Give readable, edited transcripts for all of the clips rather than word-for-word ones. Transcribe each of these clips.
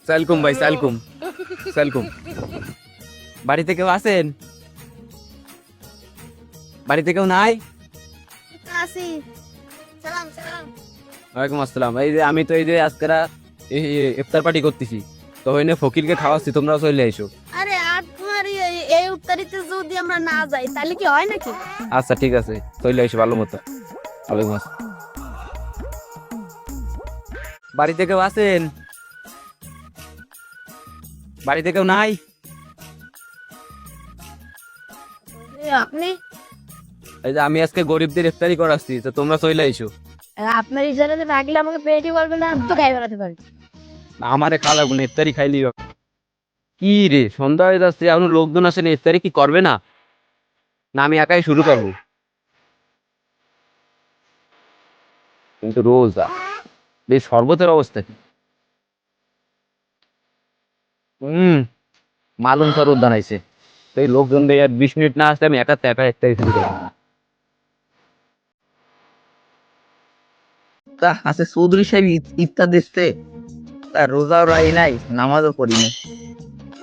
সালকুম ভাই, সালকুম সালকুম। বাড়িতে কেউ আছেন? বাড়িতে কেউ নাই? আসি। সালাম সালাম। ওয়ালাইকুম আসসালাম। এই যে আমি তো এই যে আজকেরা ইফতার পার্টি করতেছি, তো ওইনে ফকিরকে খাওয়াচ্ছি, তোমরাও চলে আইসো। আরে আর তোমার এই উত্তরিতে যদি আমরা না যাই তাহলে কি হয় নাকি? আচ্ছা ঠিক আছে, চলে আইসো ভালো মতো। ওয়ালাইকুম আসসালাম। বাড়িতে কেউ আছেন? বাড়িতে কেউ নাই? আপনি এই যে আমি আজকে গরিবদের ইফতারি করাচ্ছি, তো তোমরা চলে আইসো। আপনার ইশারাতে রাখলে আমাকে পেটে বলবেন না, আমি তো খাই বেড়াতে পারি। আমারে খাওয়া গুলো ইফতারি খাইলি কি রে, সন্ধ্যা হয়ে যাচ্ছে, এখন লোকজন আসে না, ইফতারি কি করবে না? না আমি একাই শুরু করবো? কিন্তু রোজা বেশ শরবতের অবস্থা কি? মালুম শরবত বানাইছে, তো এই লোকজন দিয়ে আর 20 মিনিট না আসলে আমি একা ইফতারি শুরু করবো। তা আছে চৌধুরী সাহেব ইফতার দিচ্ছে, তার রোজাও রাই নাই, নামাজও পড়ি নাই।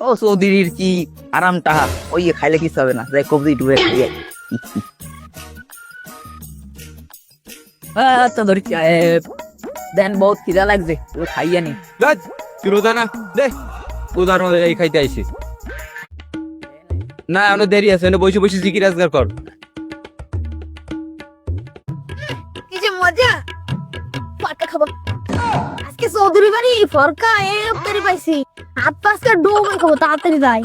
ও চৌধুরীর কি আরামটা, ওই খাইলে কিছু হবে না, যাই কবজি ডুবে খাইয়ে। চৌধুরী সাহেব দেন, বহুত খিদা লাগছে, খাইয়া নি। তুই রোজা না দে, উদার এই খাইতে আইসি না, অনেক দেরি আছে, বসে বসে জিকির আজগার কর। কি যে মজা, ফরকা খাবো আজকে। চৌধুরী বাড়ি ফরকা এই উত্তরি পাইছি, হাত পাঁচটা ডুবে খাবো, তাড়াতাড়ি যাই।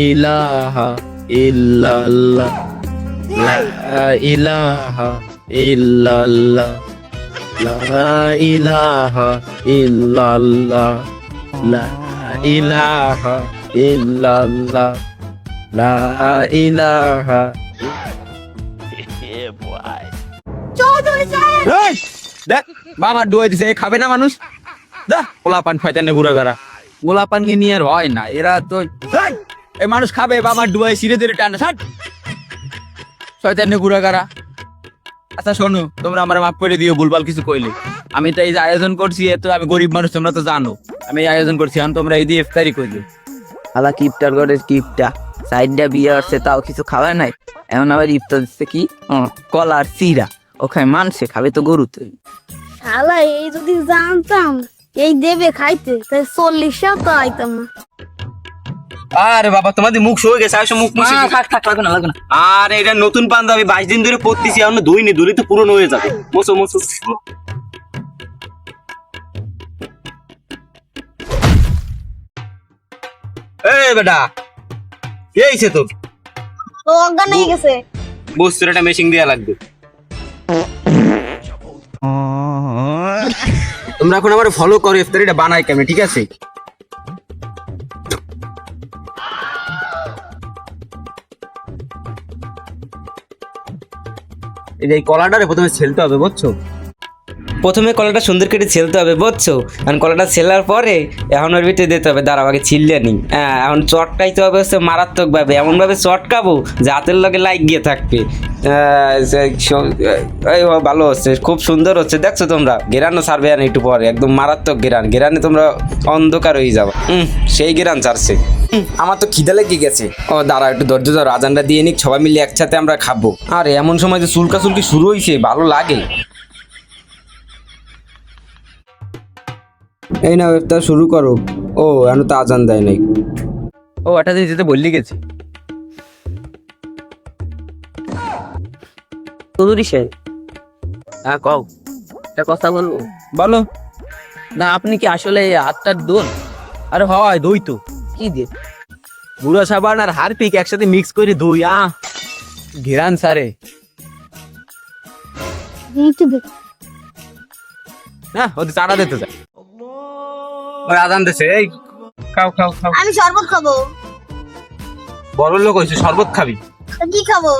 ইলাহা ইল্লাল্লাহ, লা ইলাহা ইল্লাল্লাহ, লা ইলাহা ইল্লাল্লাহ, লা ইলাহা ইল্লাল্লাহ, লা ইলাহা। চৌধুরী সাহেব দেখ বাবা ডুয়াই দিছে, খাবে না মানুষ? দা গোলা পান শয়তানে ঘুরে বেড়া, গোলা পান নিয়ে আর হয় না, এরা তো এই মানুষ খাবে, বাবা ডুয়াই সিরে ধরে টানা ছাড়, শয়তানে ঘুরে বেড়া। আচ্ছা শোনো, তোমরা আমার মাফ করে দিও, ভুলভাল কিছু কইলে। আমি তো এই যে আয়োজন করছি, এ তো আমি গরিব মানুষ, তোমরা তো জানো আমি এই আয়োজন করছি, এখন তোমরা এই দিয়ে ইফতারি করবে। আলা কিপটার ঘরে কিপটা, সাইডটা বিয়ে আসছে, তাও কিছু খাওয়া নাই, এমন আবার ইফতার দিচ্ছে কি কলার চিরা, ওখানে মানছে খাবে তো গরু তো। শালা এই যদি জানতাম এই দেবে খাইতে, তাই 40 তো আইতাম না। আরে বাবা তোমাদের মুখ সয়ে গেছে, আসো মুখ মুছে। থাক থাক, লাগবে না লাগবে না। আর এটা নতুন পাঞ্জাবি 22 দিন ধরে পরতেছি, এখন ধুইনি, ধুলি তো পুরনো হয়ে যাবে। মোছো মোছো। এই বেটা কে আইছে তোর? তো অজ্ঞান হয়ে গেছে। বস্তুর একটা মেশিন দেয়া লাগবে। তোমরা এখন আমার ফলো করো, ইফতারিটা বানাই কেমন, ঠিক আছে? এই যে এই কলাটারে প্রথমে ছেলতে হবে, বুঝছো? প্রথমে কলাটা সুন্দর করে ছেলতে হবে, বুঝছো? কারণ কলাটা ছেলার পরে এখন ওর ভিতরে দিতে হবে, দাঁড়াও আগে ছিললে নি। হ্যাঁ, এখন চটকাইতে হবে হচ্ছে মারাত্মকভাবে, এমনভাবে চটকাবো যে হাতের লগে লাইক গিয়ে থাকবে। এই ভালো হচ্ছে, খুব সুন্দর হচ্ছে, দেখছো তোমরা? গেরানও ছাড়বে না একটু পরে, একদম মারাত্মক গেরান, গেরানে তোমরা অন্ধকার হয়ে যাবো। সেই গেরান ছাড়ছে। আমার তো খিদে লেগে গেছে। ও দাঁড়া, একটু ধৈর্য ধরো, আজানটা দিয়ে নিক, সবাই মিলে একসাথে আমরা খাবো। আর এমন সময় যে চুলকা চুলকি শুরু হয়েছে, ভালো লাগে। এই না, ইফতার শুরু করো। ও এখন তো আজান দেয় নাই। ও এটা দিয়ে যেতে বললি গেছি। চৌধুরী সাহেব, হ্যাঁ কও, একটা কথা বলবো। বলো। না আপনি কি আসলে হাতটার দোন? আরে হয় দই তো, কি দিয়ে? গুঁড়া সাবান আর হারপিক একসাথে মিক্স করে দই, ঘেরান সারে না, ওদের চারা দিতে যায়। ওই আজান দিছে, এই খাও খাও খাও। আমি শরবত খাবো। বড় লোক হয়েছে, শরবত খাবি? তো কি খাবো?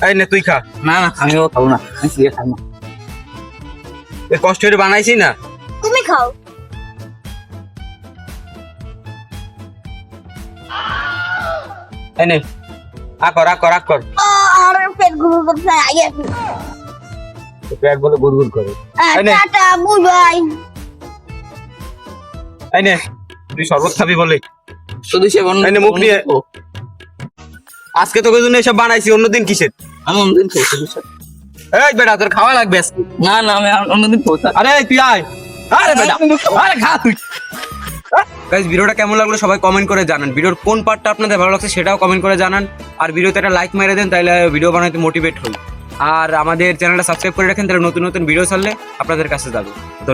এই নে তুই খা। না না, আমিও খাবো না, আমি সিগারেট খাবো না। এই কষ্ট করে বানাইছি না। তুমি খাও। এই নে, আকর আকর আকর। আর পেট গুলো করছে আগে। পেট বলে গুড়গুড় করে। এই নে। Tata, bye bye. এই নে তুই শরবত খাবি বলে শুধু সে বন্ধ এই নে, মুখ নিয়ে। আজকে তোকে জন্য এসব বানাইছি, অন্যদিন কিসের? আমি অন্যদিন খাবো শুধু স্যার। এই বেটা তোর খাওয়া লাগবে আজকে। না না আমি অন্যদিন খাবো স্যার। আরে তুই আয়। আরে বেটা আরে খা তুই। গাইস ভিডিওটা কেমন লাগলো সবাই কমেন্ট করে জানান, ভিডিওর কোন পার্টটা আপনাদের ভালো লাগছে সেটাও কমেন্ট করে জানান, আর ভিডিওতে একটা লাইক মেরে দেন তাহলে ভিডিও বানাতে মোটিভেট হই, আর আমাদের চ্যানেলটা সাবস্ক্রাইব করে রাখেন তাহলে নতুন নতুন ভিডিও ছাড়লে আপনাদের কাছে যাবে। ধন্যবাদ।